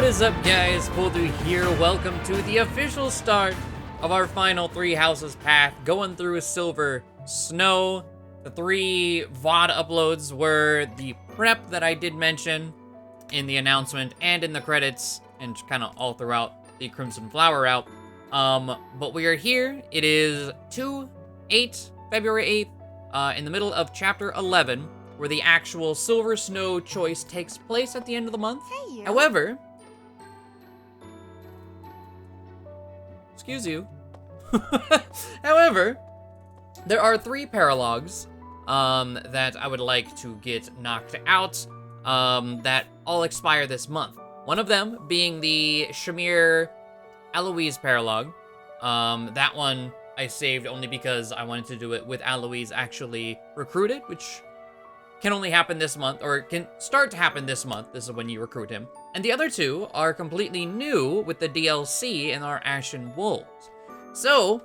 What is up, guys? Poledoo here. Welcome to the official start of our final Three Houses path, going through Silver Snow. The 3 VOD uploads were the prep that I did mention in the announcement and in the credits, and kind of all throughout the Crimson Flower route. But we are here. It is February 8th, in the middle of Chapter 11, where the actual Silver Snow choice takes place at the end of the month. Hey, you. However, excuse you. However, there are 3 paralogs that I would like to get knocked out that all expire this month. One of them being the Shamir Eloise paralog. That one I saved only because I wanted to do it with Eloise actually recruited, which can only happen this month, or can start to happen this month. This is when you recruit him. And the other 2 are completely new with the DLC and our Ashen Wolves. So,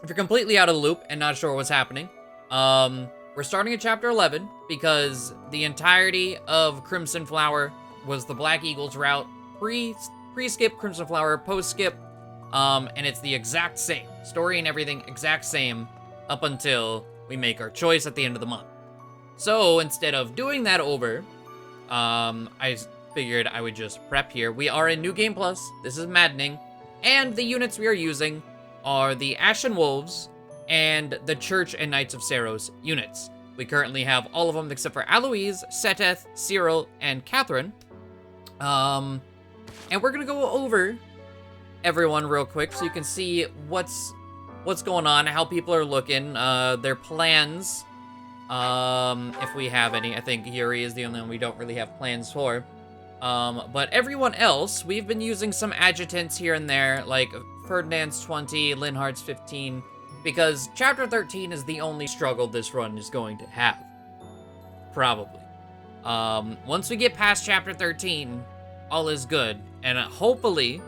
if you're completely out of the loop and not sure what's happening, we're starting at Chapter 11 because the entirety of Crimson Flower was the Black Eagles route, pre-skip Crimson Flower, post-skip, and it's the exact same. Story and everything exact same up until we make our choice at the end of the month. So, instead of doing that over, I figured I would just prep here. We are in New Game Plus. This is Maddening. And the units we are using are the Ashen Wolves and the Church and Knights of Saros units. We currently have all of them except for Aloise, Seteth, Cyril, and Catherine. And we're gonna go over everyone real quick so you can see what's going on, how people are looking, their plans. If we have any. I think Yuri is the only one we don't really have plans for. But everyone else, we've been using some adjutants here and there, like Ferdinand's 20, Linhardt's 15, because Chapter 13 is the only struggle this run is going to have. Probably. Once we get past Chapter 13, all is good. And hopefully,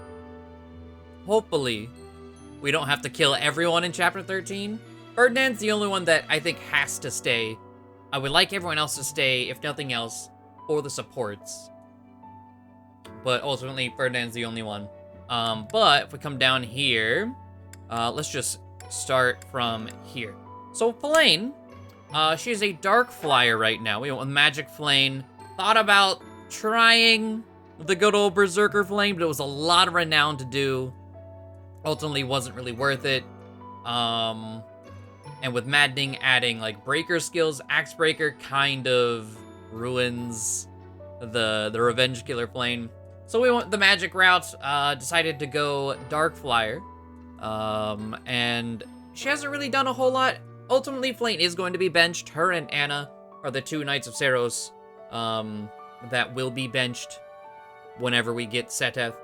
we don't have to kill everyone in Chapter 13. Ferdinand's the only one that I think has to stay. I would like everyone else to stay, if nothing else, for the supports. But ultimately, Ferdinand's the only one. But if we come down here, let's just start from here. So Flane, she is a Dark Flyer right now. We went with Magic Flame. Thought about trying the good old Berserker Flame, but it was a lot of renown to do. Ultimately, wasn't really worth it. And with Maddening adding like Breaker skills, Axe Breaker kind of ruins the Revenge Killer Flame. So we went the magic route, decided to go Dark Flyer. And she hasn't really done a whole lot. Ultimately, Flame is going to be benched. Her and Anna are the 2 Knights of Saros that will be benched whenever we get Seteth.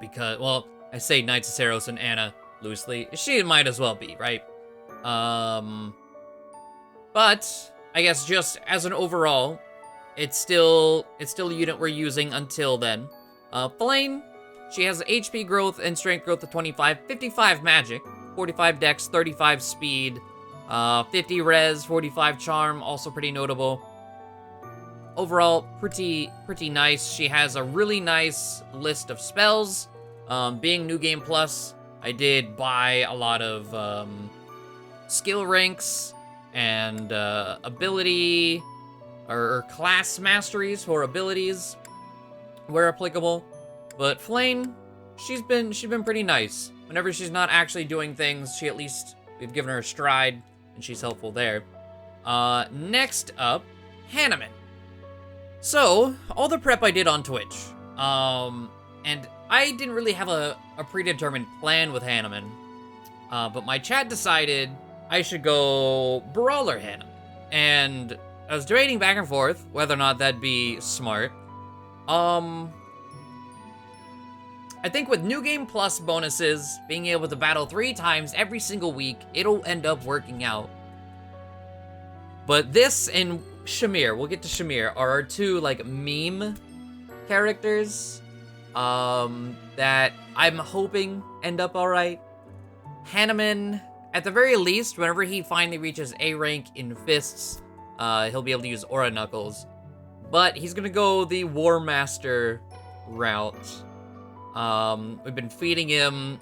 Because, well, I say Knights of Saros and Anna loosely. She might as well be, right? But I guess just as an overall, it's still a unit we're using until then. Flame, she has HP growth and strength growth of 25, 55 magic, 45 dex, 35 speed, 50 res, 45 charm, also pretty notable. Overall, pretty nice. She has a really nice list of spells. Being New Game Plus, I did buy a lot of skill ranks and ability or class masteries for abilities where applicable. But Flame, she's been pretty nice. Whenever she's not actually doing things, she at least, we've given her a stride and she's helpful there. Next up, Hanuman. So, all the prep I did on Twitch, and I didn't really have a predetermined plan with Hanuman, but my chat decided I should go Brawler Hanuman, and I was debating back and forth whether or not that'd be smart. I think with New Game Plus bonuses, being able to battle 3 times every single week, it'll end up working out. But this and Shamir, we'll get to Shamir, are our 2, like, meme characters, that I'm hoping end up alright. Hanuman, at the very least, whenever he finally reaches A rank in Fists, he'll be able to use Aura Knuckles. But he's gonna go the War Master route. We've been feeding him,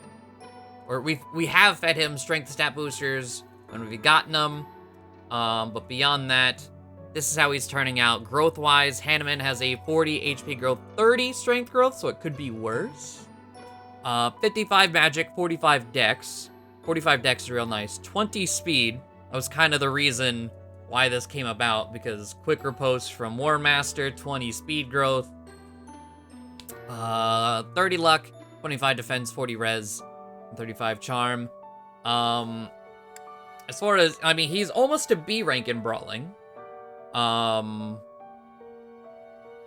or we have fed him strength stat boosters when we've gotten them. But beyond that, this is how he's turning out. Growth-wise, Hanuman has a 40 HP growth, 30 strength growth, so it could be worse. 55 magic, 45 dex. 45 dex is real nice. 20 speed. That was kind of the reason why this came about, because quick riposte from War Master, 20 speed growth. 30 luck, 25 defense, 40 res, 35 charm. As far as, I mean, he's almost a B rank in brawling.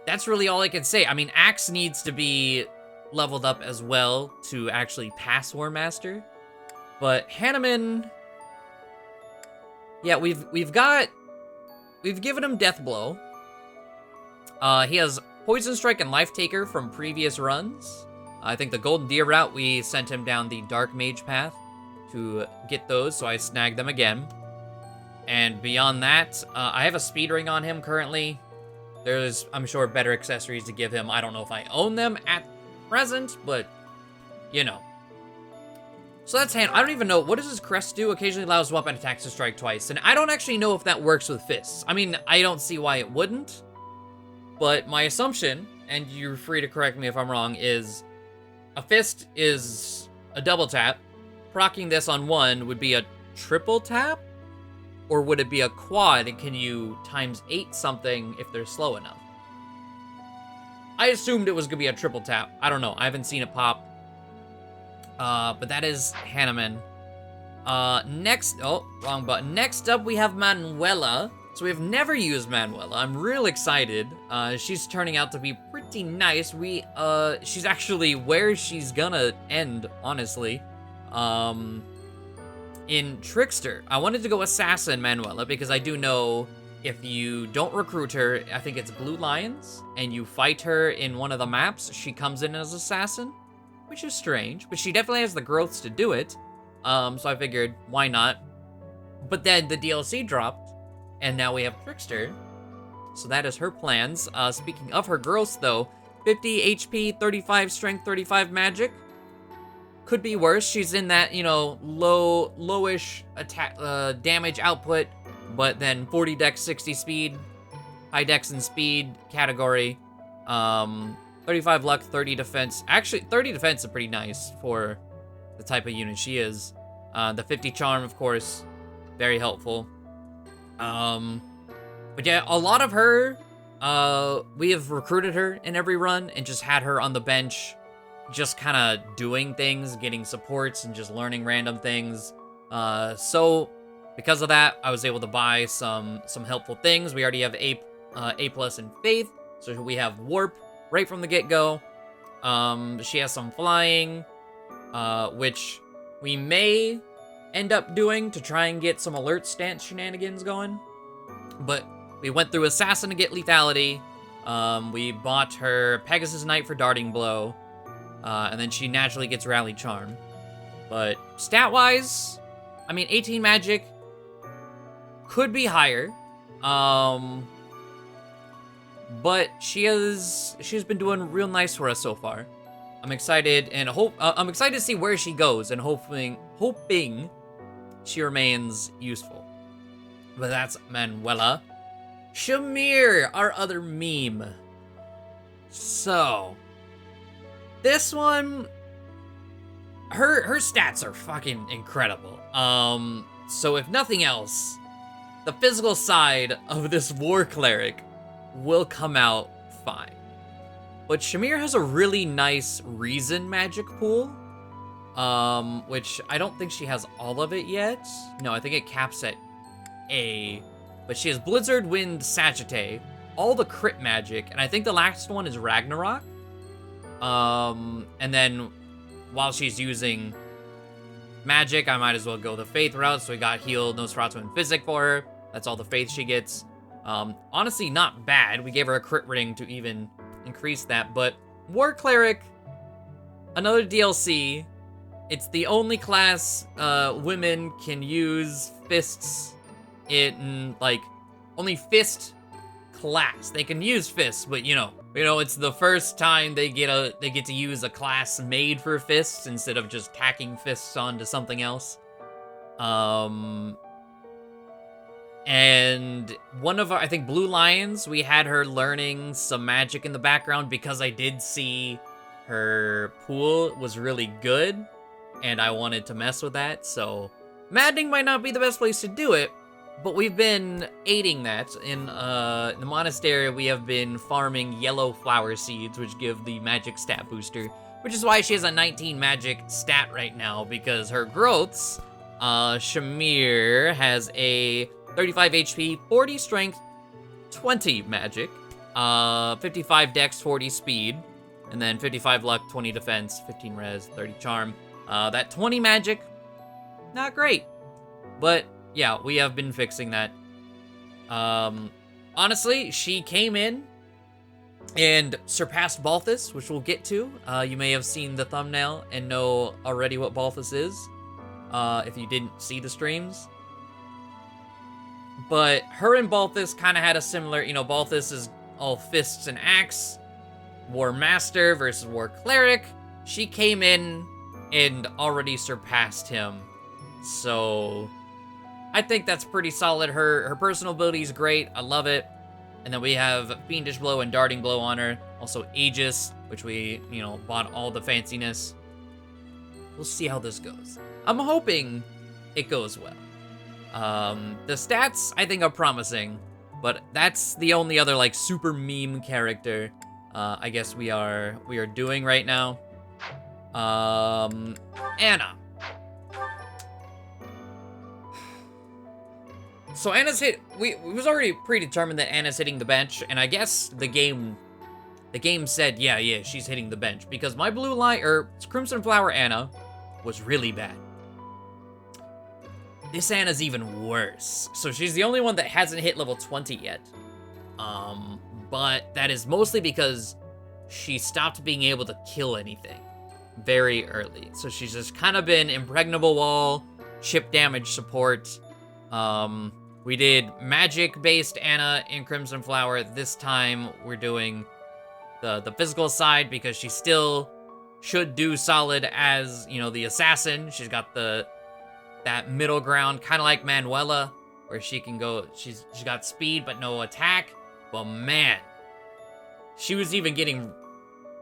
That's really all I can say. I mean, Axe needs to be leveled up as well to actually pass War Master. But Hanuman, yeah, we've given him Death Blow. He has Poison Strike and Life Taker from previous runs. I think the Golden Deer route, we sent him down the Dark Mage path to get those, so I snagged them again. And beyond that, I have a Speed Ring on him currently. There's, I'm sure, better accessories to give him. I don't know if I own them at present, but, you know. So that's I don't even know, what does his crest do? Occasionally allows weapon attacks to strike twice. And I don't actually know if that works with fists. I mean, I don't see why it wouldn't. But my assumption, and you're free to correct me if I'm wrong, is a fist is a double tap. Proccing this on one would be a triple tap? Or would it be a quad, and can you ×8 something if they're slow enough? I assumed it was going to be a triple tap. I don't know. I haven't seen it pop. But that is Hanuman. Next... Oh, wrong button. Next up, we have Manuela. So we have never used Manuela. I'm real excited. She's turning out to be pretty nice. She's actually where she's gonna end, honestly. In Trickster, I wanted to go Assassin Manuela because I do know if you don't recruit her, I think it's Blue Lions, and you fight her in one of the maps, she comes in as Assassin, which is strange, but she definitely has the growths to do it. So I figured, why not? But then the DLC dropped, and now we have Trickster. So that is her plans. Speaking of her growths, though, 50 HP, 35 strength, 35 magic. Could be worse. She's in that, you know, lowish attack damage output, but then 40 dex, 60 speed, high dex and speed category. 35 luck, 30 defense. Actually, 30 defense is pretty nice for the type of unit she is. The 50 charm, of course, very helpful. But yeah, a lot of her, we have recruited her in every run and just had her on the bench, just kind of doing things, getting supports, and just learning random things. So because of that, I was able to buy some helpful things. We already have A+ in Faith, so we have Warp right from the get-go. She has some flying, which we may end up doing to try and get some alert stance shenanigans going. But we went through Assassin to get lethality. We bought her Pegasus Knight for Darting Blow. And then she naturally gets Rally Charm. But stat-wise, I mean, 18 magic could be higher. But she's been doing real nice for us so far. I'm excited and I'm excited to see where she goes and hoping she remains useful. But that's Manuela. Shamir, our other meme. So, this one, her stats are fucking incredible. So if nothing else, the physical side of this War Cleric will come out fine. But Shamir has a really nice Reason magic pool, which I don't think she has all of it yet. No, I think it caps at A. But she has Blizzard, Wind, Sagittae, all the crit magic, and I think the last one is Ragnarok. And then while she's using magic, I might as well go the Faith route, so we got healed, Nosferatu, and Physic for her. That's all the Faith she gets. Honestly, not bad. We gave her a crit ring to even increase that, but War Cleric, another DLC. It's the only class women can use fists in, like, only fist class. They can use fists, but, you know, You know, it's the first time they get to use a class made for fists instead of just tacking fists onto something else. And one of our, I think, Blue Lions, we had her learning some magic in the background because I did see her pool was really good, and I wanted to mess with that, so Maddening might not be the best place to do it, but we've been aiding that. In the monastery, we have been farming yellow flower seeds, which give the magic stat booster, which is why she has a 19 magic stat right now, because her growths, Shamir has a 35 HP, 40 strength, 20 magic, 55 dex, 40 speed, and then 55 luck, 20 defense, 15 res, 30 charm. That 20 magic, not great, but yeah, we have been fixing that. Honestly, she came in and surpassed Balthus, which we'll get to. You may have seen the thumbnail and know already what Balthus is, if you didn't see the streams. But her and Balthus kind of had a similar, you know, Balthus is all fists and axe, War Master versus War Cleric. She came in and already surpassed him, so I think that's pretty solid. Her personal ability is great. I love it. And then we have Fiendish Blow and Darting Blow on her. Also Aegis, which we, you know, bought all the fanciness. We'll see how this goes. I'm hoping it goes well. The stats, I think, are promising, but that's the only other, like, super meme character, I guess we are doing right now. Anna. So Anna's hit, it was already predetermined that Anna's hitting the bench, and I guess the game said, yeah, she's hitting the bench, because my Blue Light, Crimson Flower Anna was really bad. This Anna's even worse. So she's the only one that hasn't hit level 20 yet. But that is mostly because she stopped being able to kill anything very early. So she's just kind of been Impregnable Wall, chip damage support. We did magic-based Anna in Crimson Flower. This time we're doing the physical side because she still should do solid as, you know, the assassin. She's got that middle ground, kind of like Manuela, where she can go, she's got speed but no attack. But man, she was even getting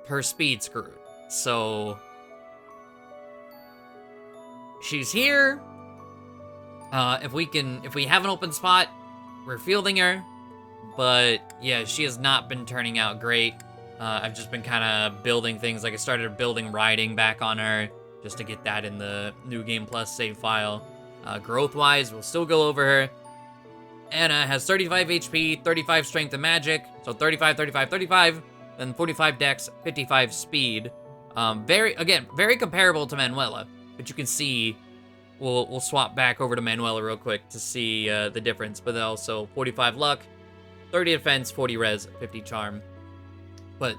her speed screwed. So she's here. If we have an open spot, we're fielding her. But yeah, she has not been turning out great. I've just been kind of building things. Like I started building riding back on her, just to get that in the New Game Plus save file. Growth-wise, we'll still go over her. Anna has 35 HP, 35 strength and magic, so 35, 35, 35, then 45 dex, 55 speed. Very comparable to Manuela, but you can see, we'll swap back over to Manuela real quick to see the difference, but also 45 luck, 30 defense, 40 res, 50 charm. But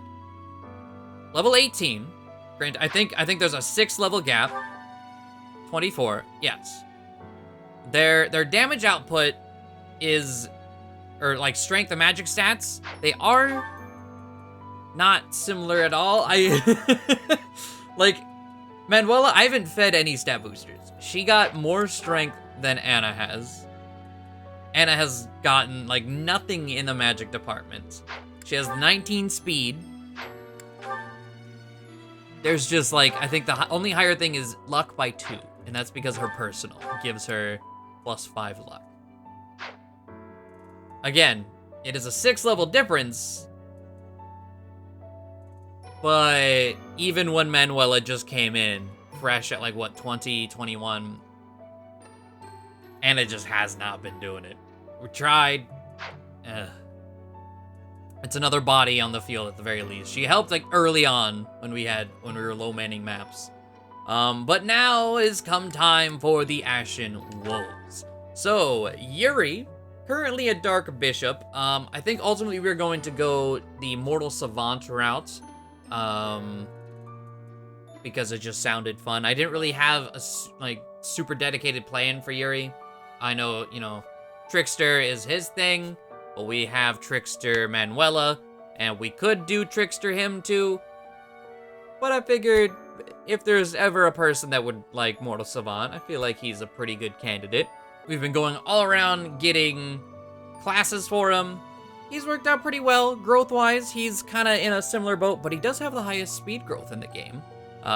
level 18, granted, I think there's a 6 level gap. 24, yes. Their damage output is, or like strength and magic stats, they are not similar at all. Like, Manuela, I haven't fed any stat boosters. She got more strength than Anna has. Anna has gotten, like, nothing in the magic department. She has 19 speed. There's just, like, I think the only higher thing is luck by 2. And that's because her personal gives her +5 luck. Again, it is a 6 level difference. But even when Manuela just came in, fresh at like, what, 20, 21, Anna just has not been doing it. We tried. It's another body on the field at the very least. She helped like early on when we were low manning maps. But now is come time for the Ashen Wolves. So, Yuri, currently a Dark Bishop. I think ultimately we're going to go the Mortal Savant route. Because it just sounded fun. I didn't really have a, like, super dedicated plan for Yuri. I know, you know, Trickster is his thing, but we have Trickster Manuela, And we could do Trickster him too. But I figured if there's ever a person that would like Mortal Savant, I feel like he's a pretty good candidate. We've been going all around getting classes for him. He's worked out pretty well. Growth-wise, he's kind of in a similar boat, but he does have the highest speed growth in the game.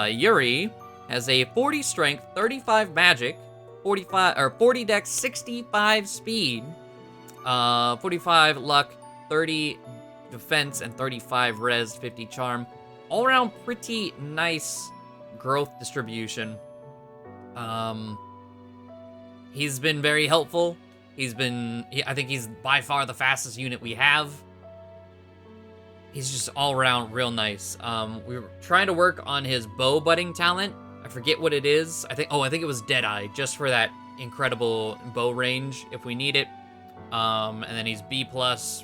Yuri has a 40 strength, 35 magic, 40 dex, 65 speed, 45 luck, 30 defense, and 35 res, 50 charm. All around pretty nice growth distribution. He's been very helpful. I think he's by far the fastest unit we have. He's just all around real nice. We were trying to work on his bow butting talent. I forget what it is. I think it was Deadeye, just for that incredible bow range if we need it. And then he's B+,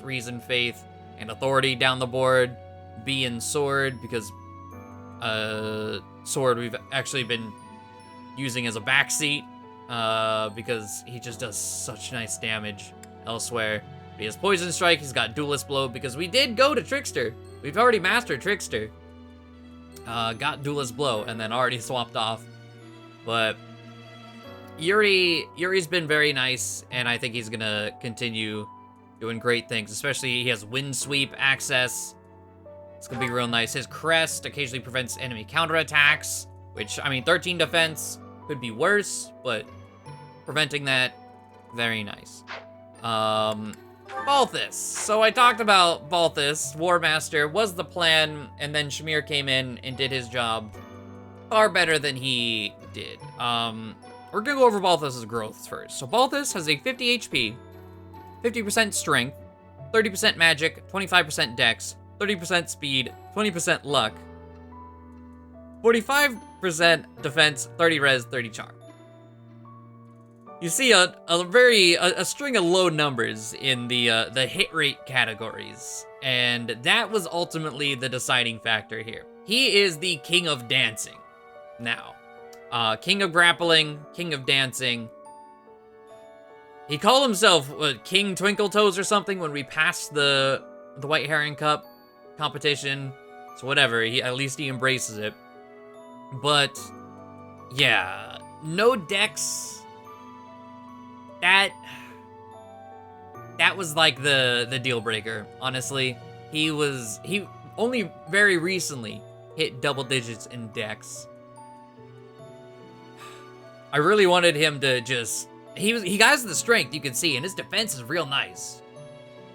Reason, Faith, and Authority down the board. B in Sword, because Sword we've actually been using as a backseat. Because he just does such nice damage elsewhere. He has Poison Strike, he's got Duelist Blow, because we did go to Trickster. We've already mastered Trickster. Got Duelist Blow, and then already swapped off. But Yuri's been very nice, and I think he's gonna continue doing great things. Especially he has Wind Sweep access. It's gonna be real nice. His Crest occasionally prevents enemy counterattacks, which, I mean, 13 defense could be worse, but preventing that, very nice. Balthus. So I talked about Balthus. War Master was the plan, and then Shamir came in and did his job far better than he did. We're gonna go over Balthus's growth first. So Balthus has a 50 HP, 50% strength, 30% magic, 25% dex, 30% speed, 20% luck, 45% defense, 30 res, 30 charm. You see a string of low numbers in the hit rate categories, and that was ultimately the deciding factor here. He is the king of dancing now. King of grappling, king of dancing. He called himself King Twinkle Toes or something when we passed the White Herring Cup competition. So whatever, at least he embraces it. But yeah, no dex. That was like the deal breaker, honestly. He only very recently hit double digits in dex. I really wanted him to just he has the strength, you can see, and his defense is real nice.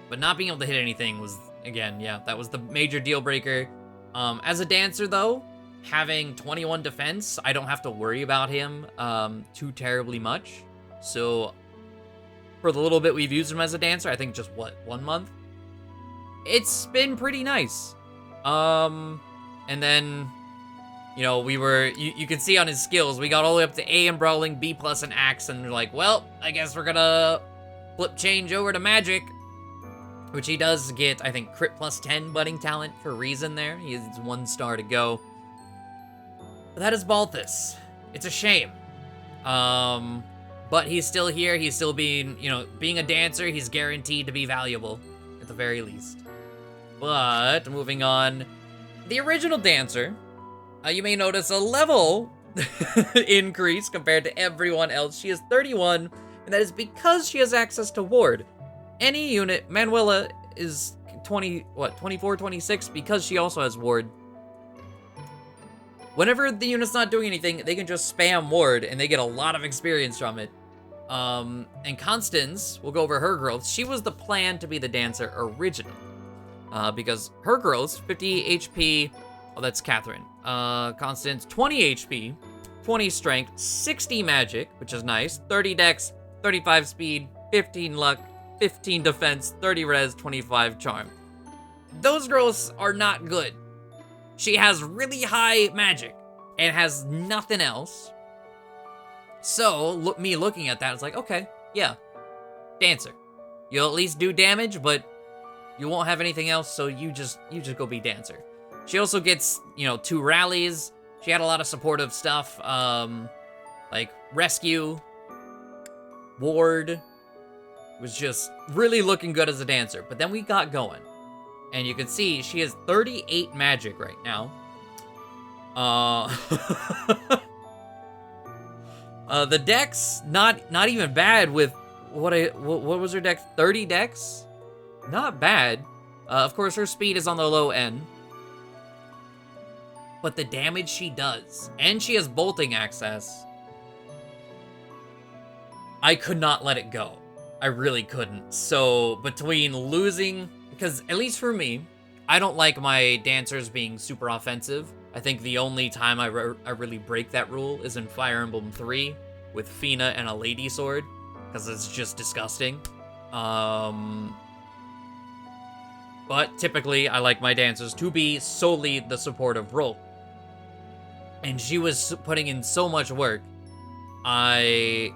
But not being able to hit anything was, again, yeah, that was the major deal breaker. As a dancer though, having 21 defense, I don't have to worry about him too terribly much. So for the little bit we've used him as a dancer, I think just, 1 month? It's been pretty nice. And then, you know, you can see on his skills, we got all the way up to A in Brawling, B+ in Axe, and we're like, well, I guess we're gonna change over to Magic, which he does get, I think, Crit +10 budding talent for Reason there. He has 1 star to go. But that is Balthus. It's a shame. But he's still here. He's still being a dancer, he's guaranteed to be valuable, at the very least. But, moving on, the original dancer, you may notice a level increase compared to everyone else. She is 31, and that is because she has access to Ward. Any unit, Manuela is 24, 26, because she also has Ward. Whenever the unit's not doing anything, they can just spam Ward, and they get a lot of experience from it. And Constance, we'll go over her growth. She was the plan to be the dancer originally. Because her growth, 50 HP, oh, that's Catherine. Constance, 20 HP, 20 strength, 60 magic, which is nice, 30 dex, 35 speed, 15 luck, 15 defense, 30 res, 25 charm. Those growths are not good. She has really high magic and has nothing else. So, me looking at that, it's like, okay, yeah, dancer. You'll at least do damage, but you won't have anything else, so you just go be dancer. She also gets, 2 rallies. She had a lot of supportive stuff, like rescue, ward. Was just really looking good as a dancer. But then we got going. And you can see she has 38 magic right now. The dex, not even bad with what was her dex? 30 dex? Not bad. Of course, her speed is on the low end. But the damage she does, and she has bolting access, I could not let it go. I really couldn't. So between losing, because at least for me, I don't like my dancers being super offensive. I think the only time I really break that rule is in Fire Emblem 3 with Fina and a lady sword, because it's just disgusting. But typically, I like my dancers to be solely the supportive role. And she was putting in so much work, I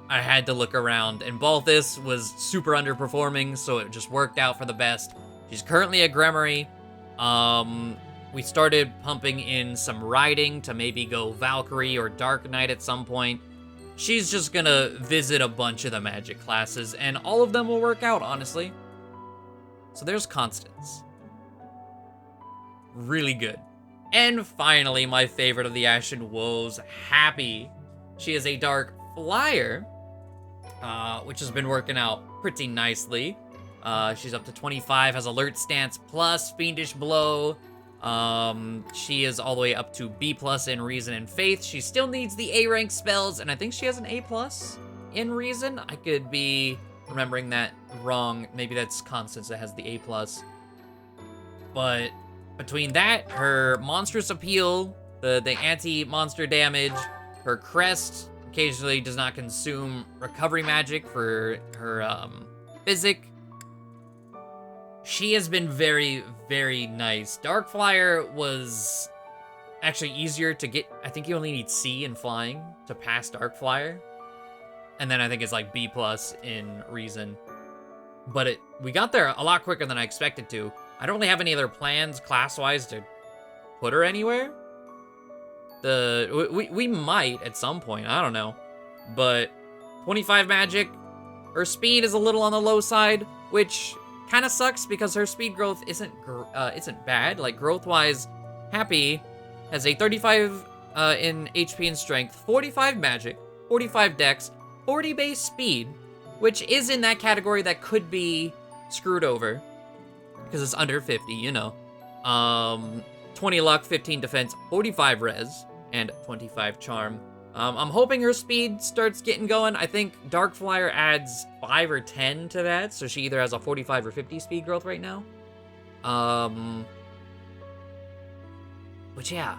had to look around, and Balthus was super underperforming, so it just worked out for the best. She's currently a Gremory. We started pumping in some riding to maybe go Valkyrie or Dark Knight at some point. She's just gonna visit a bunch of the magic classes, and all of them will work out, honestly. So there's Constance. Really good. And finally, my favorite of the Ashen Woes, Happy. She is a Dark Flyer, which has been working out pretty nicely. She's up to 25, has Alert Stance plus, Fiendish Blow. She is all the way up to B+ in Reason and Faith. She still needs the A rank spells, and I think she has an A+ in Reason. I could be remembering that wrong. Maybe that's Constance that has the A+. But between that, her Monstrous Appeal, the anti-monster damage, her Crest occasionally does not consume recovery magic for her Physic. She has been very, very nice. Dark Flyer was actually easier to get. I think you only need C in Flying to pass Dark Flyer. And then I think it's like B+ in Reason. But we got there a lot quicker than I expected to. I don't really have any other plans class-wise to put her anywhere. We might at some point, I don't know. But 25 magic, her speed is a little on the low side, which kind of sucks because her speed growth isn't bad. Like growth-wise, Happy has a 35 in HP and strength, 45 magic, 45 dex, 40 base speed, which is in that category that could be screwed over because it's under 50, you know. 20 luck, 15 defense, 45 res, and 25 charm. I'm hoping her speed starts getting going. I think Dark Flyer adds 5 or 10 to that, so she either has a 45 or 50 speed growth right now. But yeah,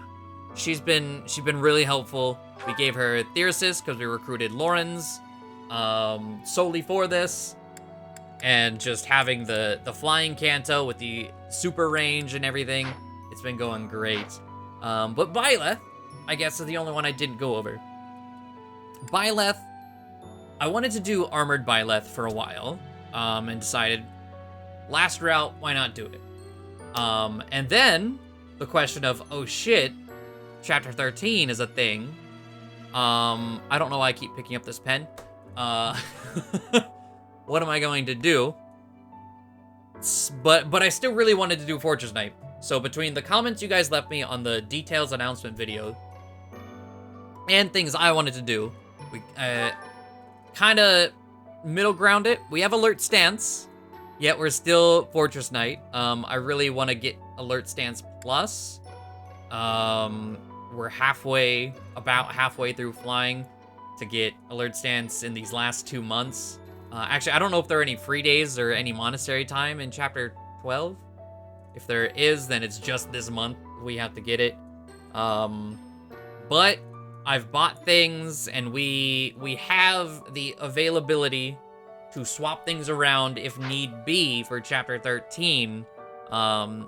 she's been really helpful. We gave her Thyrsis because we recruited Lorenz solely for this, and just having the flying Canto with the super range and everything, it's been going great. But Byleth, I guess, is the only one I didn't go over. Byleth, I wanted to do Armored Byleth for a while, and decided, last route, why not do it? And then, the question of, oh shit, Chapter 13 is a thing. I don't know why I keep picking up this pen. What am I going to do? But I still really wanted to do Fortress Knight. So between the comments you guys left me on the details announcement video and things I wanted to do, we kind of middle ground it. We have Alert Stance, yet we're still Fortress Knight. I really want to get Alert Stance Plus. We're about halfway through Flying to get Alert Stance in these last 2 months. Actually, I don't know if there are any free days or any monastery time in Chapter 12. If there is, then it's just this month we have to get it. But I've bought things, and we have the availability to swap things around if need be for Chapter 13. My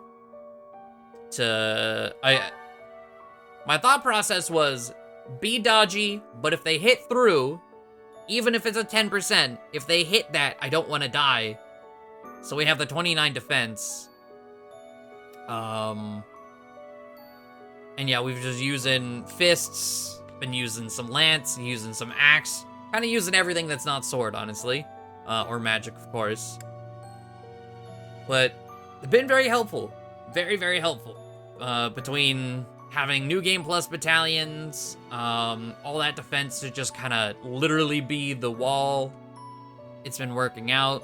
thought process was, be dodgy, but if they hit through, even if it's a 10%, if they hit that, I don't want to die. So we have the 29 defense. And yeah, we've just using fists, been using some lance, using some axe, kind of using everything that's not sword, honestly. Or magic, of course. But been very helpful. Very, very helpful. Between having New Game Plus battalions, all that defense to just kind of literally be the wall. It's been working out.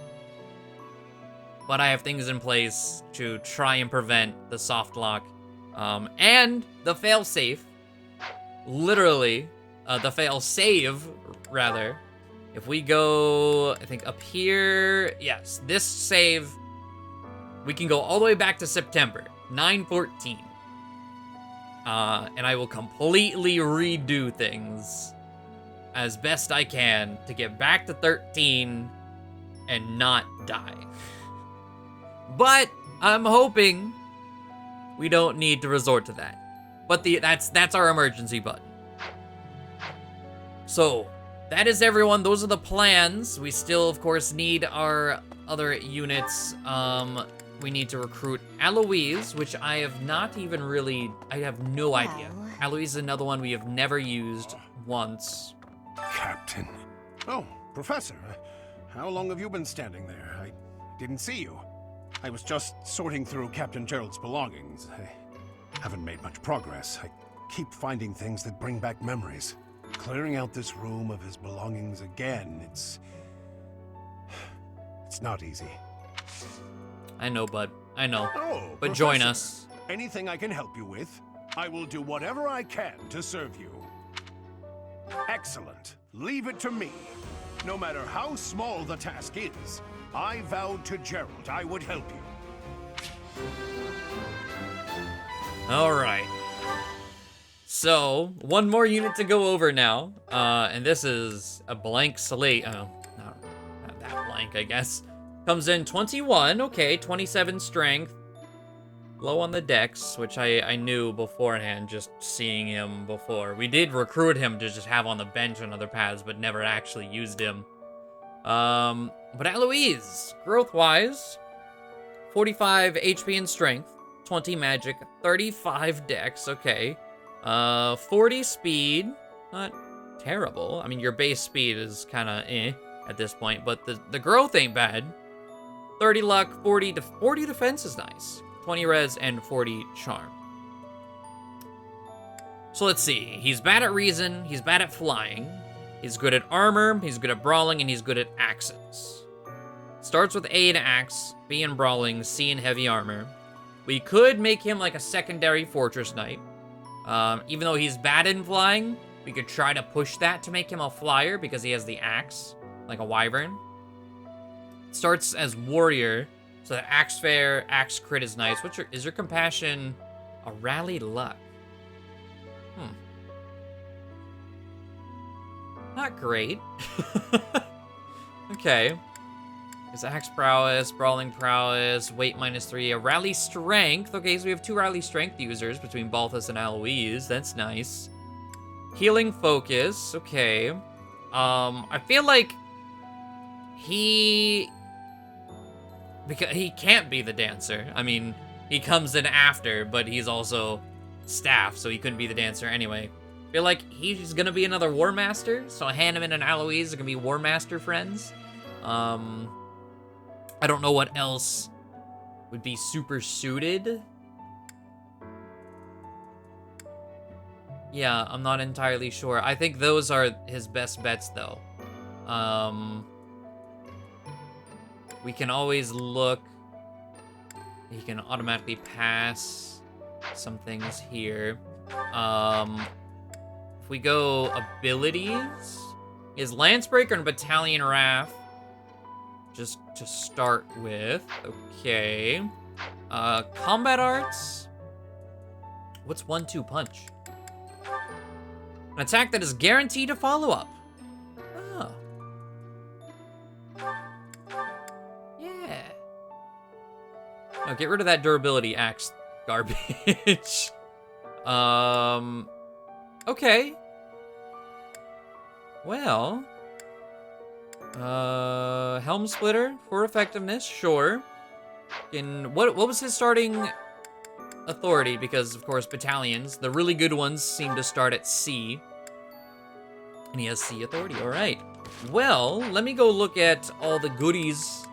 But I have things in place to try and prevent the soft lock. And the fail-safe. Literally, the fail-save, rather. If we go, I think, up here. Yes, this save, we can go all the way back to September. 9/14. And I will completely redo things as best I can to get back to 13 and not die. But I'm hoping we don't need to resort to that. But that's our emergency button. So, that is everyone. Those are the plans. We still, of course, need our other units. We need to recruit Eloise, which I have not even really... I have no idea. Eloise is another one we have never used once. Captain. Oh, Professor. How long have you been standing there? I didn't see you. I was just sorting through Captain Gerald's belongings. I haven't made much progress. I keep finding things that bring back memories. Clearing out this room of his belongings again, it's not easy. I know, bud. I know. Oh, but Professor, join us. Anything I can help you with, I will do whatever I can to serve you. Excellent. Leave it to me. No matter how small the task is, I vowed to Gerald I would help you. All right. So, one more unit to go over now. And this is a blank slate. Oh, not that blank, I guess. Comes in 21, okay, 27 strength. Low on the dex, which I knew beforehand, just seeing him before. We did recruit him to just have on the bench on other paths, but never actually used him. But Eloise, growth-wise, 45 HP and strength, 20 magic, 35 dex, okay. 40 speed, not terrible. I mean, your base speed is kind of at this point, but the growth ain't bad. 30 luck, 40 defense is nice. 20 res and 40 charm. So let's see. He's bad at reason, he's bad at flying, he's good at armor, he's good at brawling, and he's good at axes. Starts with A in axe, B in brawling, C in heavy armor. We could make him like a secondary fortress knight. Even though he's bad in flying, we could try to push that to make him a flyer because he has the axe, like a wyvern. Starts as warrior, so that axe fair, axe crit is nice. Is your compassion a rally luck? Not great. Okay. His axe prowess, brawling prowess, weight -3, a rally strength. Okay, so we have 2 rally strength users between Balthus and Eloise. That's nice. Healing focus. Okay. I feel like because he can't be the dancer. I mean, he comes in after, but he's also staff, so he couldn't be the dancer anyway. I feel like he's gonna be another War Master, so Hanuman and Eloise are gonna be War Master friends. I don't know what else would be super suited. Yeah, I'm not entirely sure. I think those are his best bets, though. We can always look. He can automatically pass some things here. If we go abilities, is Lancebreaker and Battalion Wrath. Just to start with, okay. Combat arts. What's 1-2 punch? An attack that is guaranteed to follow up. Oh. Yeah. No, get rid of that durability axe garbage. Okay. Well. Helm Splitter for effectiveness, sure. What was his starting authority? Because, of course, battalions, the really good ones seem to start at C. And he has C authority, all right. Well, let me go look at all the goodies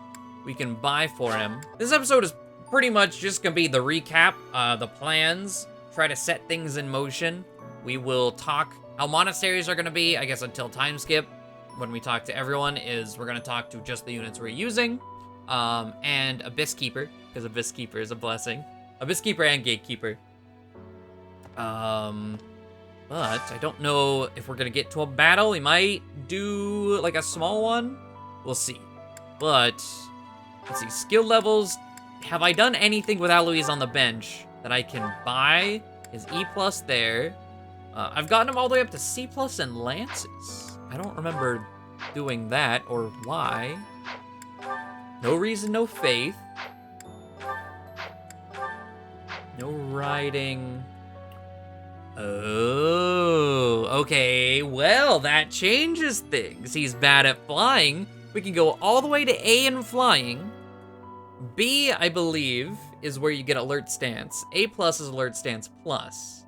we can buy for him. This episode is pretty much just gonna be the recap, the plans, try to set things in motion. We will talk how monasteries are gonna be, I guess until time skip. When we talk to everyone we're gonna talk to just the units we're using, and Abyss Keeper, because Abyss Keeper is a blessing. Abyss Keeper and Gatekeeper. But I don't know if we're gonna get to a battle. We might do like a small one. We'll see. But let's see, skill levels. Have I done anything with Aloys on the bench that I can buy? Is E+ there? I've gotten him all the way up to C+ and Lances. I don't remember doing that or why. No reason, no faith. No riding. Oh, okay. Well, that changes things. He's bad at flying. We can go all the way to A in flying. B, I believe, is where you get alert stance. A+ is alert stance plus.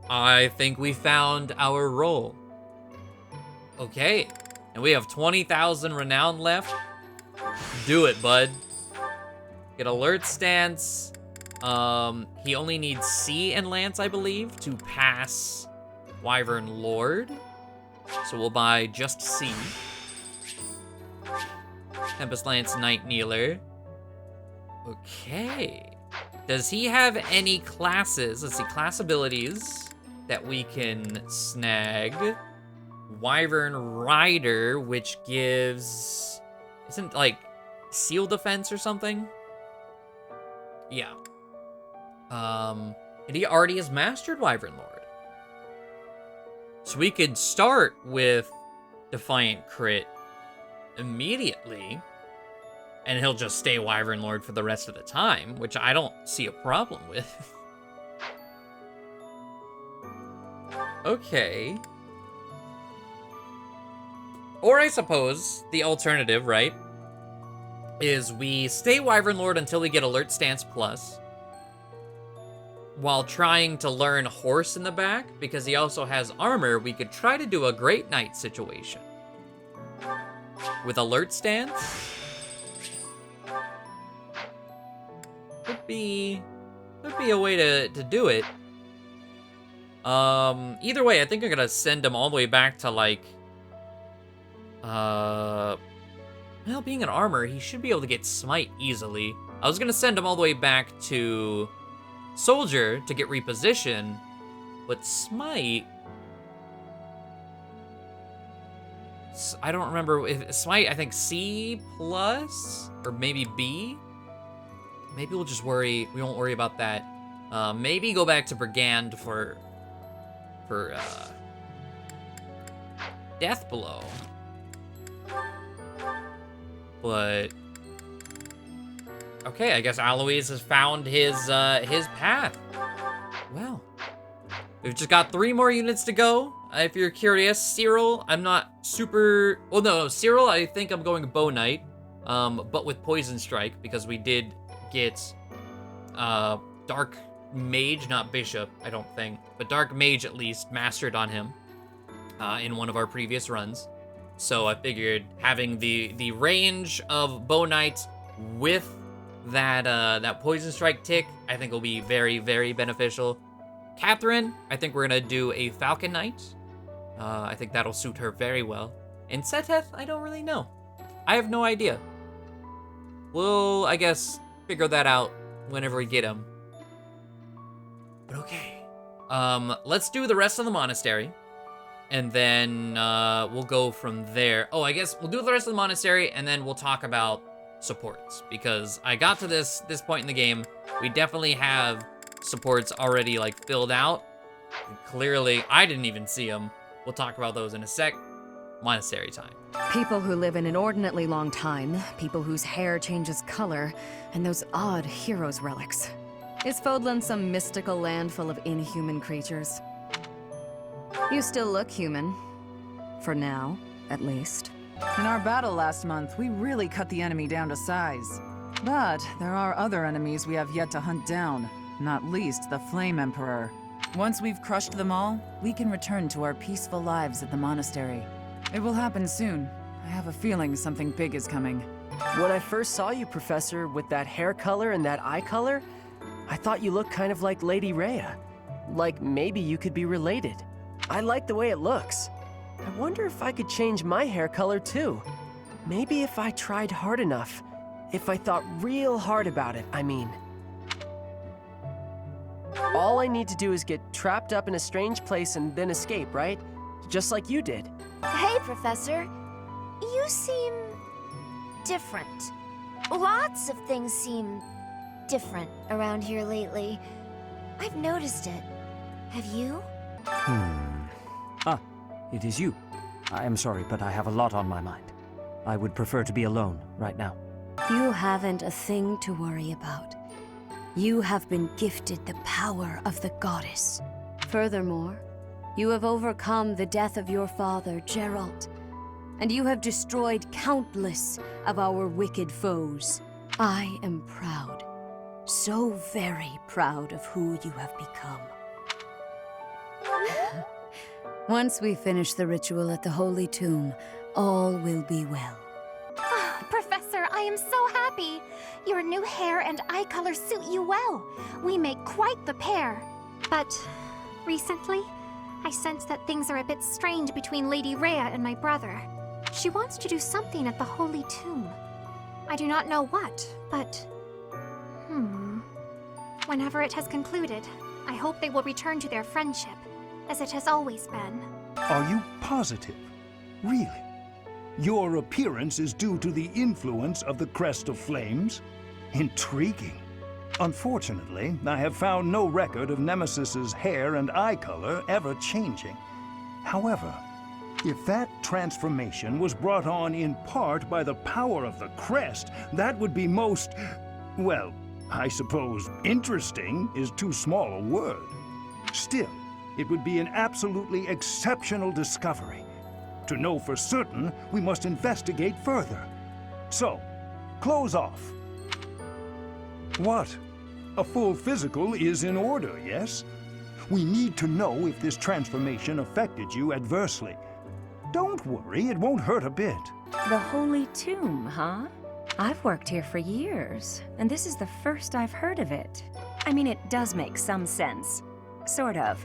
I think we found our role. Okay, and we have 20,000 renown left. Do it, bud. Get alert stance. He only needs C and Lance, I believe, to pass Wyvern Lord. So we'll buy just C. Tempest Lance, Night Kneeler. Okay. Does he have any classes? Let's see, class abilities that we can snag. Wyvern Rider, which gives... Isn't, like, seal defense or something? Yeah. And he already has mastered Wyvern Lord. So we could start with Defiant Crit immediately, and he'll just stay Wyvern Lord for the rest of the time, which I don't see a problem with. Okay. Or I suppose the alternative, right, is we stay Wyvern Lord until we get Alert Stance Plus, while trying to learn Horse in the back, because he also has armor. We could try to do a Great Knight situation with Alert Stance. Could be a way to do it. Either way, I think I'm gonna send him all the way back to, like, well, being an armor, he should be able to get Smite easily. I was gonna send him all the way back to Soldier to get reposition, but Smite... I don't remember if Smite, I think C+, or maybe B? Maybe we'll just we won't worry about that. Maybe go back to Brigand for Death Blow. But okay, I guess Aloys has found his path. Well, we've just got 3 more units to go. If you're curious, Cyril, I'm not super... Well, no, Cyril, I think I'm going Bow Knight, but with Poison Strike, because we did get Dark Mage, not Bishop, I don't think, but Dark Mage at least mastered on him in one of our previous runs. So I figured having the range of Bow Knight with that Poison Strike tick, I think will be very, very beneficial. Catherine, I think we're gonna do a Falcon Knight. I think that'll suit her very well. And Seteth, I don't really know. I have no idea. We'll, I guess, figure that out whenever we get him. But okay. Let's do the rest of the monastery. And then we'll go from there. Oh, I guess we'll do the rest of the monastery, and then we'll talk about supports. Because I got to this point in the game, we definitely have supports already, like, filled out. And clearly, I didn't even see them. We'll talk about those in a sec. Monastery time. People who live an inordinately long time, people whose hair changes color, and those odd heroes' relics. Is Fódlan some mystical land full of inhuman creatures? You still look human. For now, at least. In our battle last month, we really cut the enemy down to size. But there are other enemies we have yet to hunt down, not least the Flame Emperor. Once we've crushed them all, we can return to our peaceful lives at the monastery. It will happen soon, I have a feeling something big is coming. When I first saw you, Professor, with that hair color and that eye color, I thought you looked kind of like Lady Rhea. Like maybe you could be related. I like the way it looks. I wonder if I could change my hair color too. Maybe if I tried hard enough. If I thought real hard about it, I mean. All I need to do is get trapped up in a strange place and then escape, right? Just like you did. Hey, Professor. You seem different. Lots of things seem different around here lately. I've noticed it. Have you? Ah, it is you. I am sorry, but I have a lot on my mind. I would prefer to be alone right now. You haven't a thing to worry about. You have been gifted the power of the goddess. Furthermore, you have overcome the death of your father, Geralt, and you have destroyed countless of our wicked foes. I am proud, so very proud of who you have become. Once we finish the ritual at the Holy Tomb, all will be well. Professor, I am so happy. Your new hair and eye color suit you well. We make quite the pair. But recently, I sense that things are a bit strained between Lady Rhea and my brother. She wants to do something at the Holy Tomb. I do not know what, but... Whenever it has concluded, I hope they will return to their friendship, as it has always been. Are you positive? Really? Your appearance is due to the influence of the Crest of Flames? Intriguing. Unfortunately, I have found no record of Nemesis's hair and eye color ever changing. However, if that transformation was brought on in part by the power of the Crest, that would be most, well, I suppose interesting is too small a word. Still, it would be an absolutely exceptional discovery. To know for certain, we must investigate further. So, clothes off. What? A full physical is in order, yes? We need to know if this transformation affected you adversely. Don't worry, it won't hurt a bit. The Holy Tomb, huh? I've worked here for years, and this is the first I've heard of it. I mean, it does make some sense. Sort of.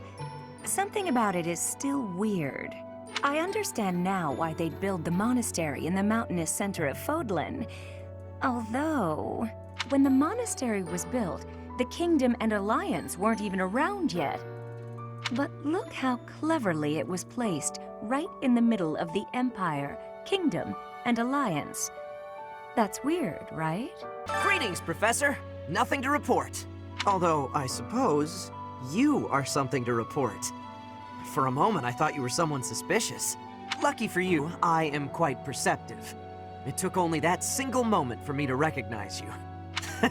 Something about it is still weird. I understand now why they'd build the monastery in the mountainous center of Fódlan. Although, when the monastery was built, the kingdom and alliance weren't even around yet. But look how cleverly it was placed right in the middle of the empire, kingdom, and alliance. That's weird, right? Greetings, Professor. Nothing to report. Although, I suppose, you are something to report. For a moment, I thought you were someone suspicious. Lucky for you, I am quite perceptive. It took only that single moment for me to recognize you.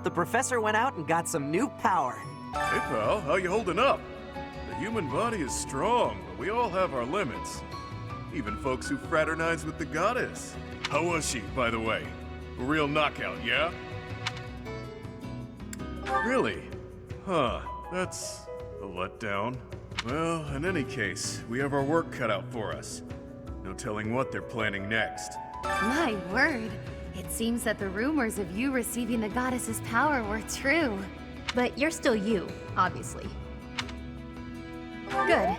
The Professor went out and got some new power. Hey, pal, how you holding up? The human body is strong, but we all have our limits. Even folks who fraternize with the goddess. How was she, by the way? A real knockout, yeah? Really? Huh, that's a letdown. Well, in any case, we have our work cut out for us. No telling what they're planning next. My word. It seems that the rumors of you receiving the goddess's power were true. But you're still you, obviously. Good.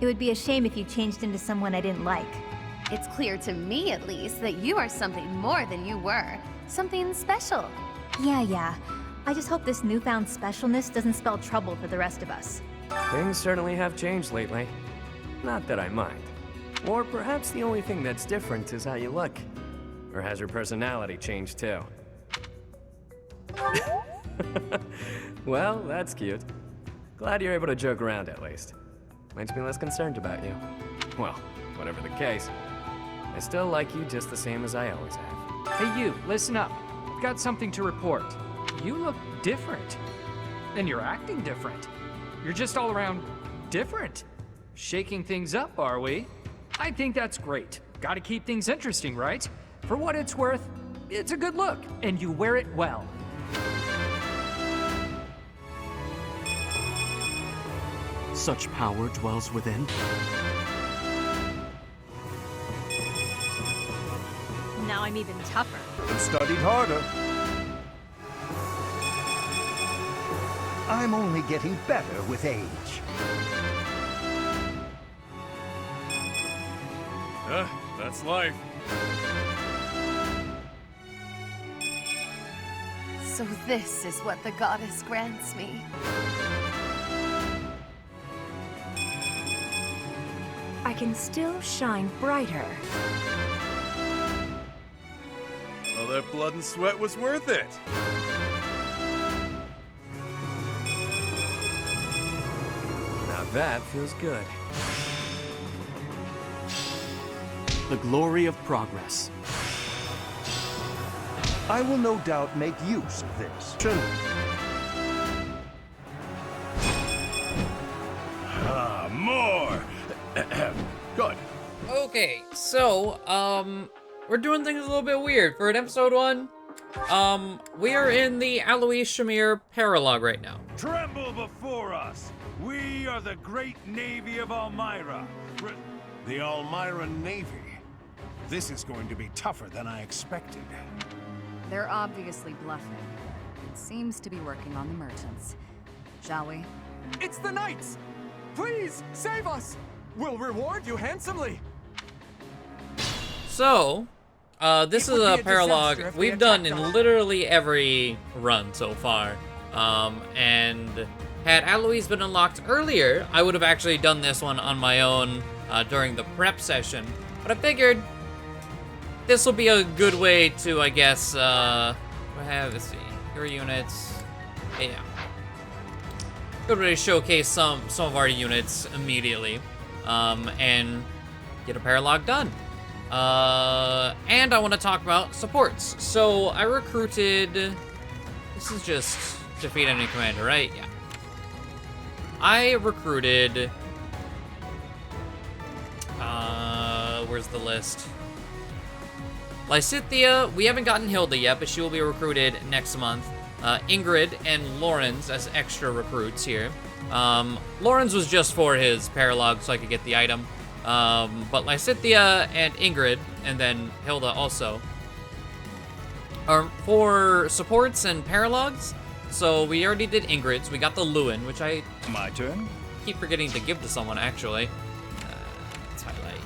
It would be a shame if you changed into someone I didn't like. It's clear to me, at least, that you are something more than you were. Something special. Yeah. I just hope this newfound specialness doesn't spell trouble for the rest of us. Things certainly have changed lately. Not that I mind. Or perhaps the only thing that's different is how you look. Or has your personality changed too? Well, that's cute. Glad you're able to joke around at least. Makes me less concerned about you. Well, whatever the case, I still like you just the same as I always have. Hey you, listen up. I've got something to report. You look different. And you're acting different. You're just all around different. Shaking things up, are we? I think that's great. Gotta keep things interesting, right? For what it's worth, it's a good look, and you wear it well. Such power dwells within. I'm even tougher. And studied harder. I'm only getting better with age. That's life. So this is what the goddess grants me. I can still shine brighter. All that blood and sweat was worth it. Now that feels good. The glory of progress. I will no doubt make use of this. More! Good. Okay, so, we're doing things a little bit weird. For an episode 1, we are in the Alois Shamir paralogue right now. Tremble before us! We are the great navy of Almyra. The Almyra Navy. This is going to be tougher than I expected. They're obviously bluffing. It seems to be working on the merchants. Shall we? It's the knights! Please, save us! We'll reward you handsomely! So, this is a paralogue we've done in literally every run so far. And had Alois been unlocked earlier, I would have actually done this one on my own during the prep session. But I figured this will be a good way to, I guess, let's see, hero units, yeah. Good way to showcase some of our units immediately, and get a paralogue done. And I want to talk about supports. So I recruited, this is just defeat enemy commander, right? Yeah. I recruited, where's the list? Lysithea, we haven't gotten Hilda yet, but she will be recruited next month. Ingrid and Lawrence as extra recruits here. Lawrence was just for his paralogue so I could get the item. But Lysithea and Ingrid, and then Hilda also, are for supports and paralogues. So we already did Ingrid's. We got the Lewin, which I My turn. keep forgetting to give to someone, actually. Let's highlight.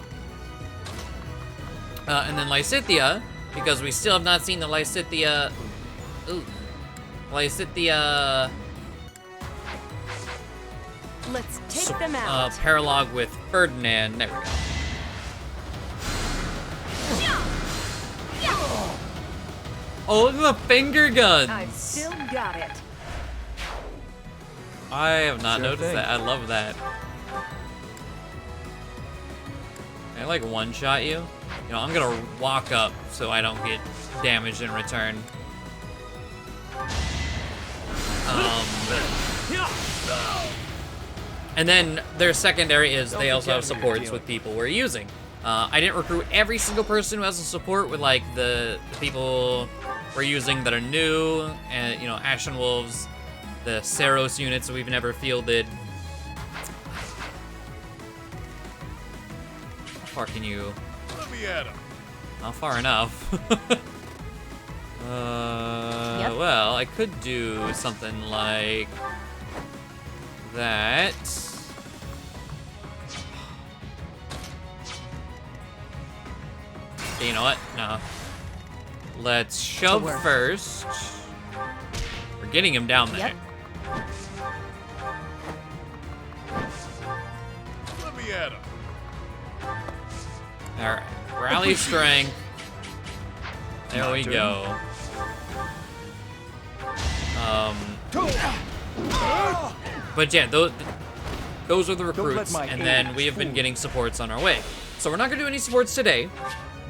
And then Lysithea, because we still have not seen the Lysithea... Ooh. Lysithea... Let's take them out. Paralogue with Ferdinand. There we go. Oh, look at the finger guns! I've still got it. I have not Sure noticed thing. that. I love that. Can I like one-shot you? You know, I'm gonna walk up so I don't get damaged in return. And then their secondary is they also have supports with people we're using. I didn't recruit every single person who has a support with like the people we're using that are new, and you know, Ashen Wolves, the Saros units that we've never fielded. How far can you? Let me at him. Not far enough. Well, I could do something like that. Okay, you know what? No. Let's shove first. We're getting him down there. Let me at him. Alright. Rally strength. There we go. But yeah, those are the recruits, and then we have been getting supports on our way. So we're not gonna do any supports today,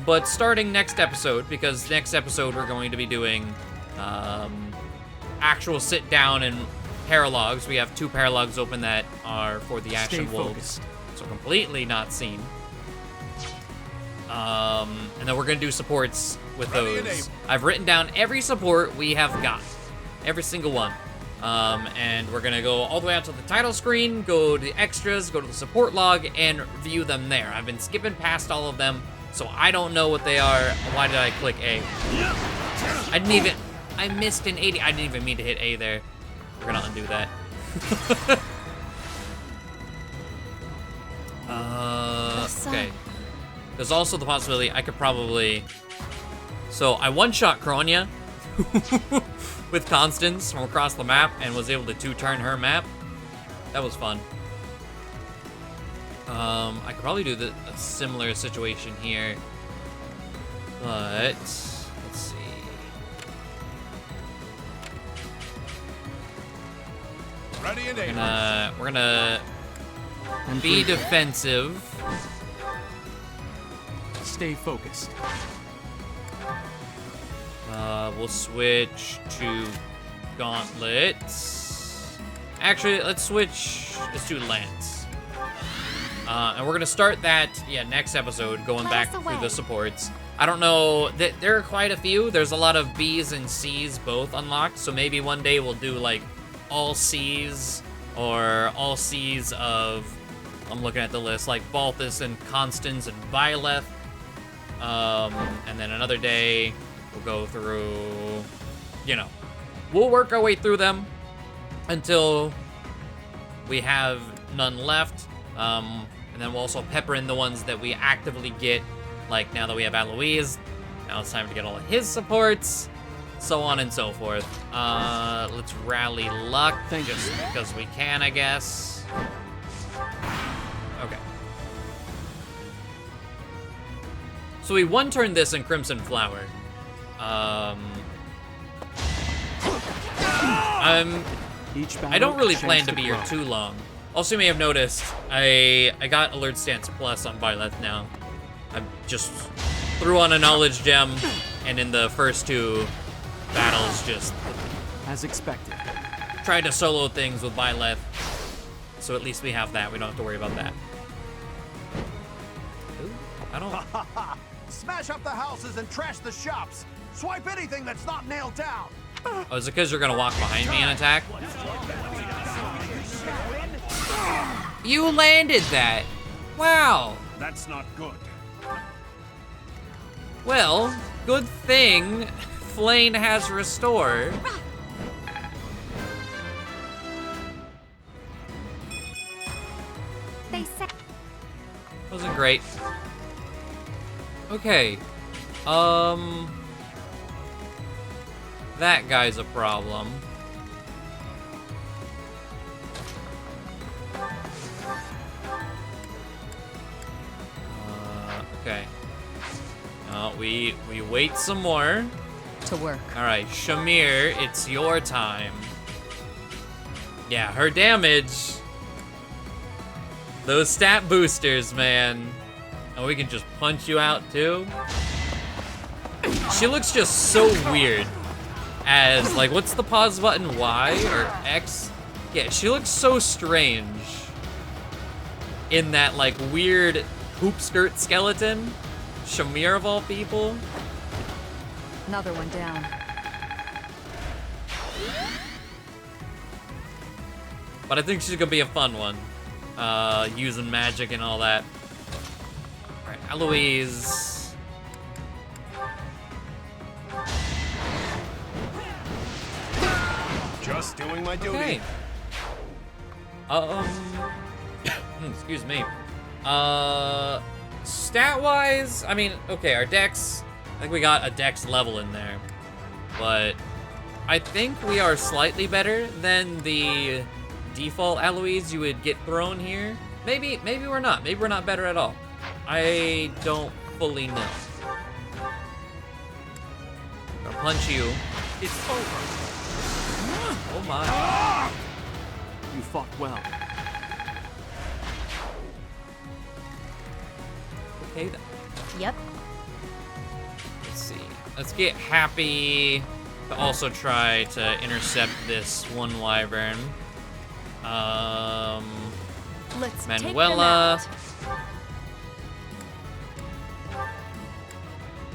but starting next episode, because next episode we're going to be doing actual sit down and paralogs. We have 2 paralogs open that are for the Ashen Wolves, so completely not seen. And then we're gonna do supports with those. I've written down every support we have got, every single one. And we're gonna go all the way out to the title screen, go to the extras, go to the support log, and view them there. I've been skipping past all of them so I don't know what they are. Why did I click A? I missed an 80. I didn't even mean to hit A there. We're gonna undo that. Okay. There's also the possibility I could probably... So I one-shot Kronia with Constance from across the map and was able to two-turn her map. That was fun. I could probably do a similar situation here, but let's see. Ready and aim. We're gonna be defensive. Stay focused. We'll switch to gauntlets. Actually, let's do lance. And we're gonna start that, next episode, going back through the supports. I don't know, there are quite a few. There's a lot of Bs and Cs both unlocked, so maybe one day we'll do like all Cs or all Cs of, I'm looking at the list, like Balthus and Constance and Byleth. And then another day we'll go through, we'll work our way through them until we have none left. And then we'll also pepper in the ones that we actively get, like now that we have Aloise, now it's time to get all of his supports, so on and so forth. Let's rally luck, just because we can, I guess. Okay. So we one-turned this in Crimson Flower. I don't really plan to be here too long. Also, you may have noticed, I got Alert Stance Plus on Byleth now. I just threw on a Knowledge Gem, and in the first two battles, just... As expected. Tried to solo things with Byleth, so at least we have that. We don't have to worry about that. Ooh, I don't... Smash up the houses and trash the shops. Swipe anything that's not nailed down. Oh, is it because you're gonna walk behind me and attack? You landed that! Wow! That's not good. Well, good thing Flame has Restore. They said... Wasn't great. Okay. That guy's a problem. Okay. We wait some more. To work. All right, Shamir, it's your time. Yeah, her damage. Those stat boosters, man. And we can just punch you out too. She looks just so weird as, like, what's the pause button? Y or X? Yeah, she looks so strange in that, like, weird hoop skirt skeleton. Shamir of all people. Another one down. But I think she's gonna be a fun one. Using magic and all that. All right, Eloise. Just doing my duty. Okay. Excuse me. Stat-wise, I mean, okay, our dex, I think we got a dex level in there, but I think we are slightly better than the default Eloise you would get thrown here. Maybe we're not. Maybe we're not better at all. I don't fully know. I'll punch you. It's over. Oh my. You fought well. Okay then. Yep. Let's see. Let's get Happy to also try to intercept this one wyvern. Let's Manuela. Take them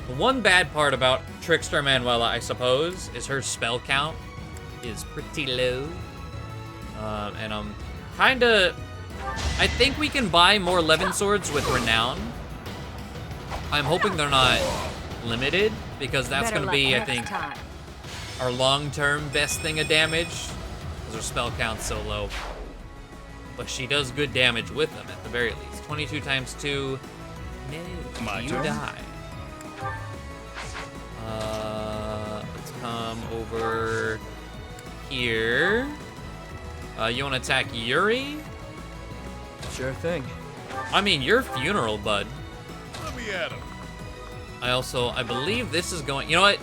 The one bad part about Trickster Manuela, I suppose, is her spell count is pretty low. And I'm kinda... I think we can buy more Levin Swords with Renown. I'm hoping they're not limited, because that's Better gonna be, I luck think, next time. our long-term best thing of damage, because her spell count's so low. But she does good damage with them, at the very least. 22 times 2. No, My you turn? die. Let's come over here. You want to attack Yuri? Sure thing. I mean, your funeral, bud. Let me at him. I believe this is going... You know what?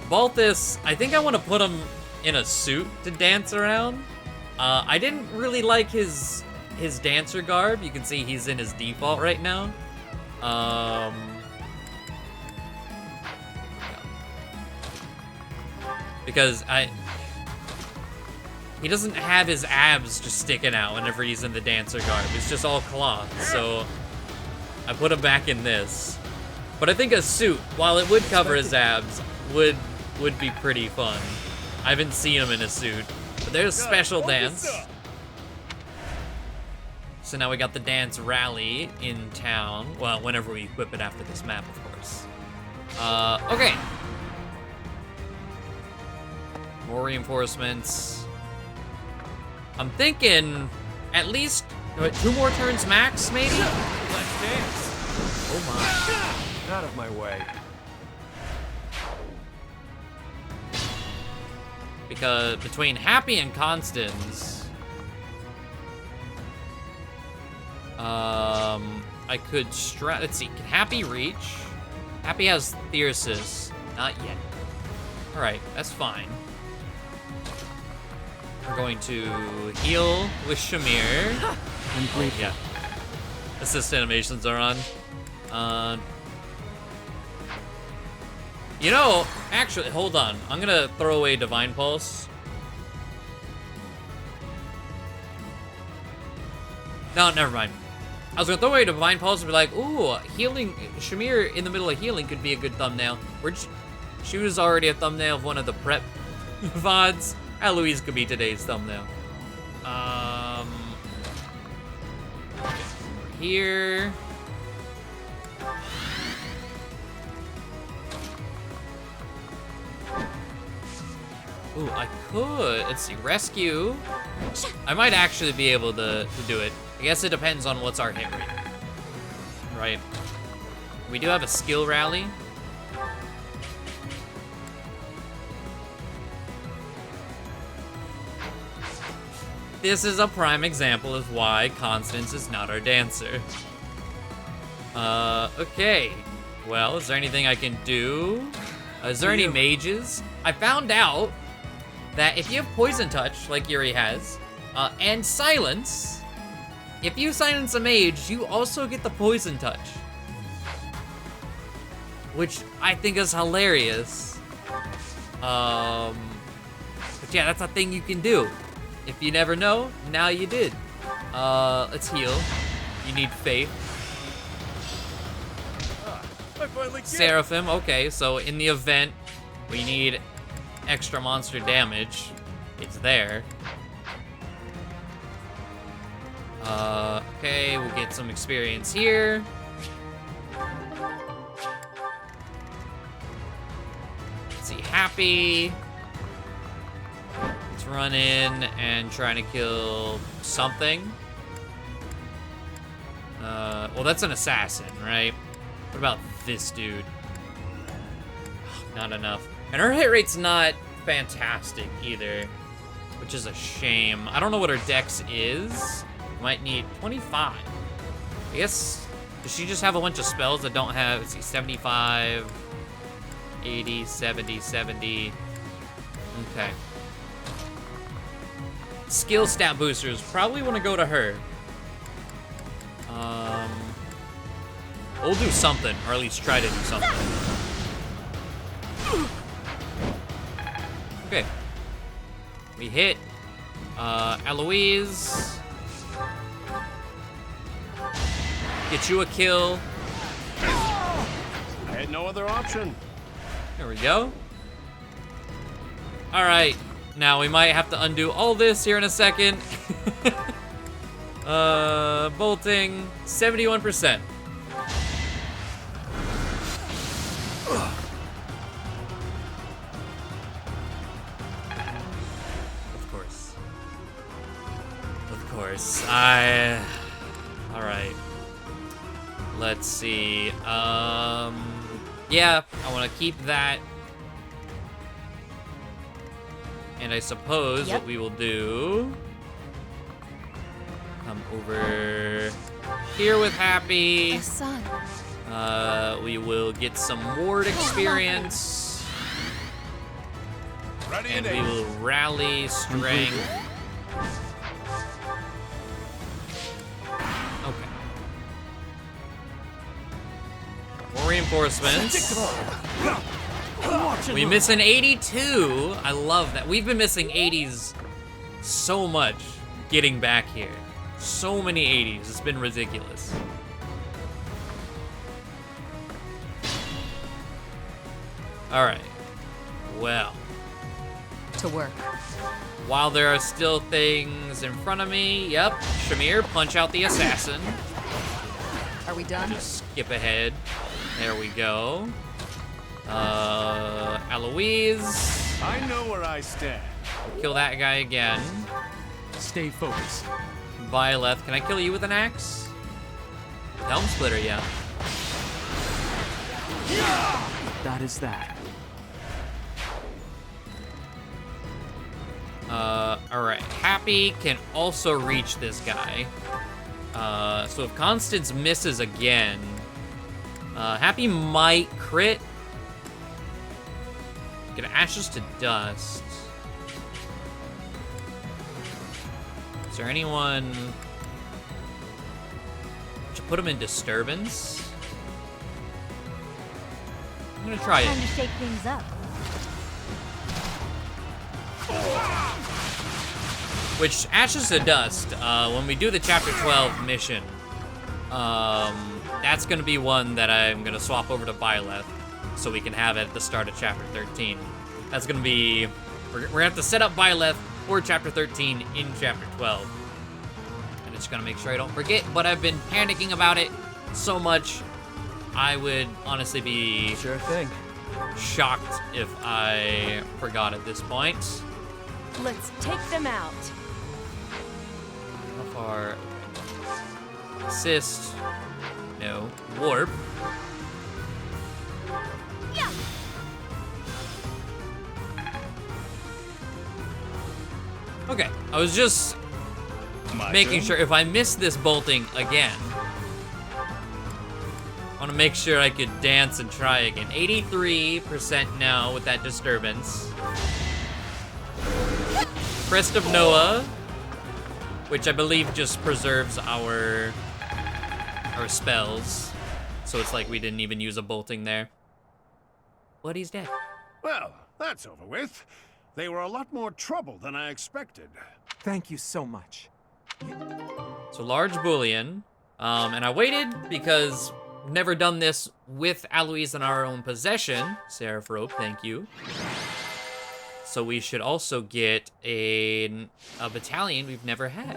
Balthus, I think I want to put him in a suit to dance around. I didn't really like his dancer garb. You can see he's in his default right now. Because he doesn't have his abs just sticking out whenever he's in the dancer garb. It's just all cloth, so I put him back in this. But I think a suit, while it would cover his abs, would be pretty fun. I haven't seen him in a suit, but there's special dance. So now we got the dance rally in town. Well, whenever we equip it after this map, of course. Okay. More reinforcements. I'm thinking at least 2 more turns max, maybe? Let's dance. Oh my. Out of my way. Because between Happy and Constance, I could let's see, can Happy reach? Happy has Thyrsus, not yet. All right, that's fine. We're going to heal with Shamir. I'm grateful. Yeah. Assist animations are on. You know, actually, hold on. I'm gonna throw away Divine Pulse. No, never mind. I was gonna throw away Divine Pulse and be like, ooh, healing, Shamir in the middle of healing could be a good thumbnail. She was already a thumbnail of one of the prep VODs. Eloise could be today's thumbnail. Here. Ooh, I could. Let's see, rescue. I might actually be able to do it. I guess it depends on what's our hit rate. Right. We do have a skill rally. This is a prime example of why Constance is not our dancer. Okay. Well, is there anything I can do? Is there any mages? I found out that if you have Poison Touch, like Yuri has, and Silence, if you silence a mage, you also get the Poison Touch. Which I think is hilarious. But yeah, that's a thing you can do. If you never know, now you did. Let's heal. You need faith. I finally get Seraphim, okay, so in the event we need extra monster damage, it's there. Okay, we'll get some experience here. Let's see, Happy. Let's run in and try to kill something. Well, that's an assassin, right? What about this dude? Not enough. And her hit rate's not fantastic either, which is a shame. I don't know what her dex is. Might need 25. I guess, does she just have a bunch of spells that don't have, let's see, 75, 80, 70, 70. Okay. Skill stat boosters, probably want to go to her. We'll do something, or at least try to do something. Okay. We hit Eloise. Get you a kill. I had no other option. There we go. All right. Now we might have to undo all this here in a second. Bolting 71%. Of course. Of course. Alright. Let's see. Yeah, I want to keep that. And I suppose what we will do... Come over here with Happy. We will get some ward experience. And we will rally strength. Okay. More reinforcements. We miss an 82. I love that. We've been missing 80s so much getting back here. So many 80s. It's been ridiculous. Alright. Well. To work. While there are still things in front of me, yep. Shamir, punch out the assassin. Are we done? Just skip ahead. There we go. Eloise. I know where I stand. Kill that guy again. Stay focused. Byleth, can I kill you with an axe? Helm Splitter, yeah. That is that. Alright. Happy can also reach this guy. So if Constance misses again, Happy might crit. Get ashes to dust. Is there anyone... Should put him in disturbance? I'm gonna try Time it. to shake things up. Which, Ashes to Dust, when we do the Chapter 12 mission, that's gonna be one that I'm gonna swap over to Byleth, so we can have it at the start of Chapter 13. That's gonna be... We're gonna have to set up Byleth for Chapter 13 in Chapter 12. And it's gonna make sure I don't forget, but I've been panicking about it so much, I would honestly be... Sure thing. Shocked if I forgot at this point. Let's take them out. How far? Assist. No. Warp. Yeah. Okay, I was just making sure if I miss this bolting again, I want to make sure I could dance and try again. 83% now with that disturbance. Crest of Noah, which I believe just preserves our spells. So it's like we didn't even use a bolting there. But he's dead. Well, that's over with. They were a lot more trouble than I expected. Thank you so much. So large Boolean. And I waited because we've never done this with Aloise in our own possession. Seraph Rope, thank you. So we should also get a battalion we've never had.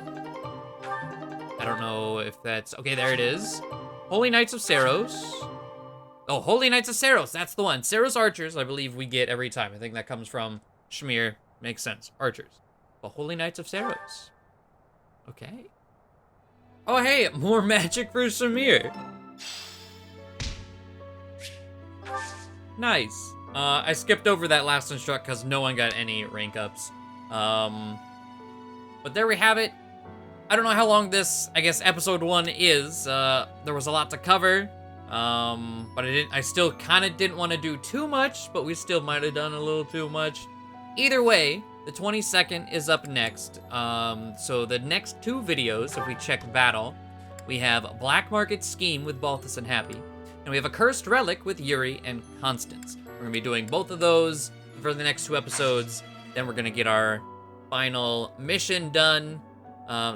I don't know if that's... Okay, there it is. Holy Knights of Saros. Oh, Holy Knights of Saros, that's the one. Saros Archers, I believe we get every time. I think that comes from Shamir. Makes sense. Archers. But Holy Knights of Saros. Okay. Oh, hey, more magic for Shamir. Nice. I skipped over that last instruct because no one got any rank ups. But there we have it. I don't know how long this, I guess, episode 1 is. There was a lot to cover. But I still kind of didn't want to do too much, but we still might have done a little too much. Either way, the 22nd is up next. So the next 2 videos, if we check battle, we have Black Market Scheme with Balthus and Happy, and we have a Cursed Relic with Yuri and Constance. We're gonna be doing both of those for the next 2 episodes. Then we're gonna get our final mission done.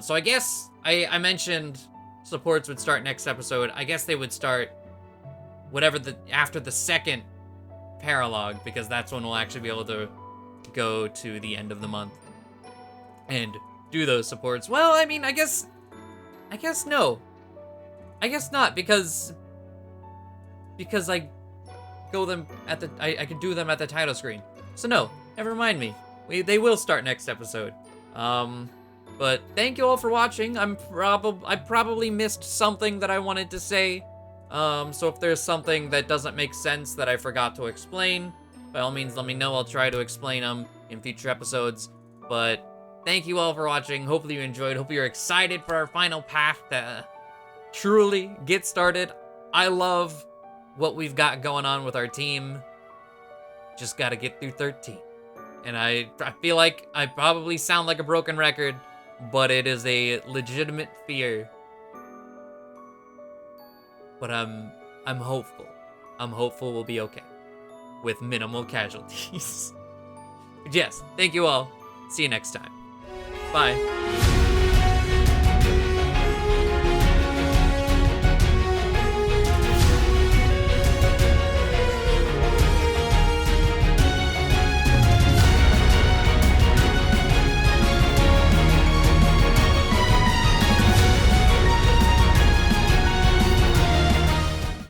So I guess I mentioned supports would start next episode. I guess they would start after the second paralog, because that's when we'll actually be able to go to the end of the month and do those supports. Well, I mean, I guess no. I guess not, because I go them at the I could do them at the title screen. So no, never mind me. They will start next episode. But thank you all for watching. I probably missed something that I wanted to say. So if there's something that doesn't make sense that I forgot to explain, by all means let me know. I'll try to explain them in future episodes. But thank you all for watching. Hopefully you enjoyed. Hope you're excited for our final path to truly get started. I love what we've got going on with our team. Just gotta get through 13. And I feel like I probably sound like a broken record, but it is a legitimate fear. But I'm hopeful. I'm hopeful we'll be okay with minimal casualties. But yes, thank you all. See you next time. Bye.